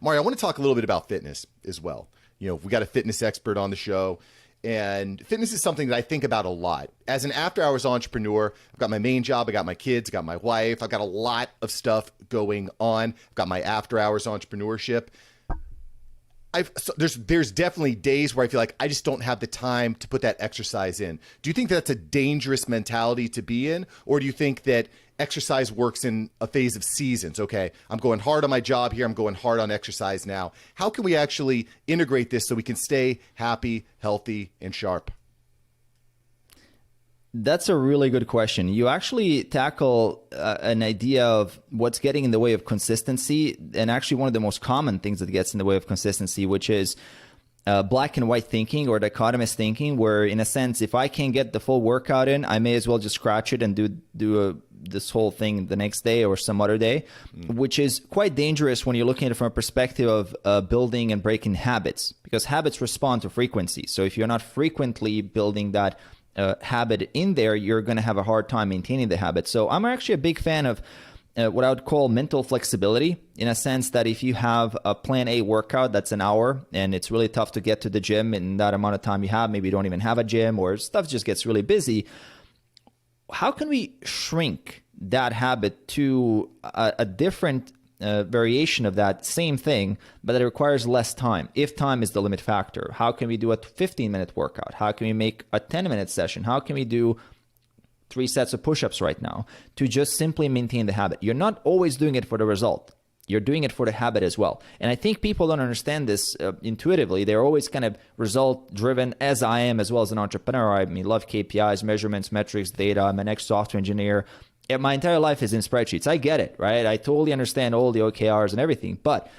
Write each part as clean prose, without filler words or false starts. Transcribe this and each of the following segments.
Mario, I want to talk a little bit about fitness as well. We got a fitness expert on the show, and fitness is something that I think about a lot. As an after-hours entrepreneur, I've got my main job, I got my kids, I got my wife, I've got a lot of stuff going on. I've got my after-hours entrepreneurship. There's definitely days where I feel like I just don't have the time to put that exercise in. Do you think that's a dangerous mentality to be in? Or do you think that exercise works in a phase of seasons? Okay, I'm going hard on my job here. I'm going hard on exercise now. How can we actually integrate this so we can stay happy, healthy, and sharp? That's a really good question. You actually tackle an idea of what's getting in the way of consistency, and actually one of the most common things that gets in the way of consistency, which is black and white thinking or dichotomous thinking, where in a sense, if I can't get the full workout in, I may as well just scratch it and do this whole thing the next day or some other day, which is quite dangerous when you're looking at it from a perspective of building and breaking habits, because habits respond to frequency. So if you're not frequently building that habit in there, you're going to have a hard time maintaining the habit. So I'm actually a big fan of what I would call mental flexibility, in a sense that if you have a plan A workout that's an hour and it's really tough to get to the gym in that amount of time you have, maybe you don't even have a gym or stuff just gets really busy, how can we shrink that habit to a different variation of that same thing, but that it requires less time, if time is the limit factor? How can we do a 15-minute workout? How can we make a 10-minute session? How can we do 3 sets of push-ups right now to just simply maintain the habit? You're not always doing it for the result. You're doing it for the habit as well. And I think people don't understand this intuitively. They're always kind of result-driven, as I am, as well as an entrepreneur. I love KPIs, measurements, metrics, data. I'm an ex-software engineer. My entire life is in spreadsheets. I get it, right? I totally understand all the OKRs and everything. But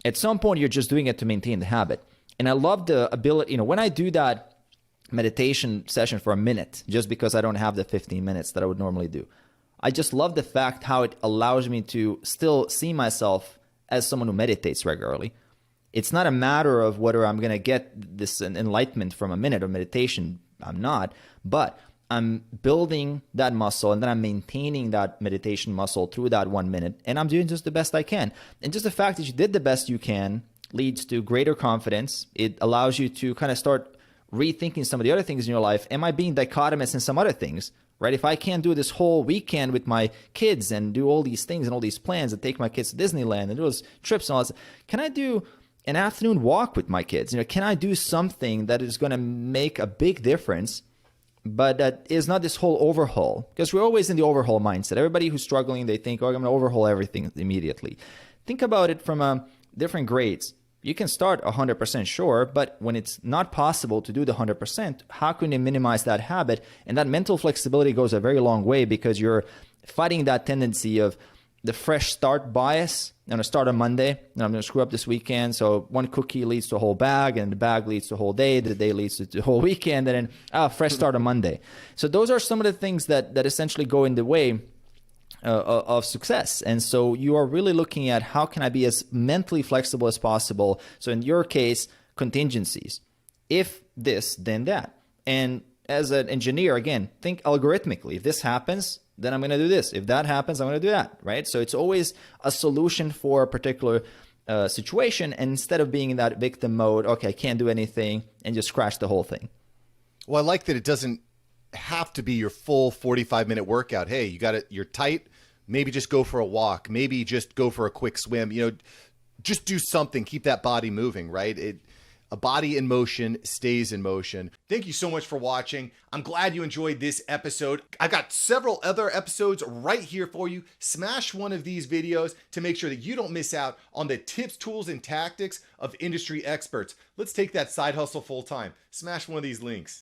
at some point, you're just doing it to maintain the habit. And I love the ability, when I do that meditation session for a minute, just because I don't have the 15 minutes that I would normally do, I just love the fact how it allows me to still see myself as someone who meditates regularly. It's not a matter of whether I'm going to get this enlightenment from a minute of meditation. I'm not. But I'm building that muscle, and then I'm maintaining that meditation muscle through that 1 minute, and I'm doing just the best I can. And just the fact that you did the best you can leads to greater confidence. It allows you to kind of start rethinking some of the other things in your life. Am I being dichotomous in some other things, right? If I can't do this whole weekend with my kids and do all these things and all these plans and take my kids to Disneyland and do those trips and all that, can I do an afternoon walk with my kids? Can I do something that is going to make a big difference, but that is not this whole overhaul? Because we're always in the overhaul mindset. Everybody who's struggling, they think, I'm going to overhaul everything immediately. Think about it from different grades. You can start 100% sure, but when it's not possible to do the 100%, how can you minimize that habit? And that mental flexibility goes a very long way, because you're fighting that tendency of the fresh start bias. I'm going to start on Monday, and I'm going to screw up this weekend. So one cookie leads to a whole bag, and the bag leads to a whole day. The day leads to the whole weekend, and then fresh start on Monday. So those are some of the things that essentially go in the way of success. And so you are really looking at how can I be as mentally flexible as possible. So in your case, contingencies. If this, then that. And as an engineer, again, think algorithmically. If this happens, then I'm going to do this. If that happens, I'm going to do that, right? So it's always a solution for a particular situation. And instead of being in that victim mode, okay, I can't do anything, and just crash the whole thing. Well, I like that it doesn't have to be your full 45-minute workout. Hey, you got it. You're tight. Maybe just go for a walk. Maybe just go for a quick swim. Just do something. Keep that body moving, right? A body in motion stays in motion. Thank you so much for watching. I'm glad you enjoyed this episode. I've got several other episodes right here for you. Smash one of these videos to make sure that you don't miss out on the tips, tools, and tactics of industry experts. Let's take that side hustle full time. Smash one of these links.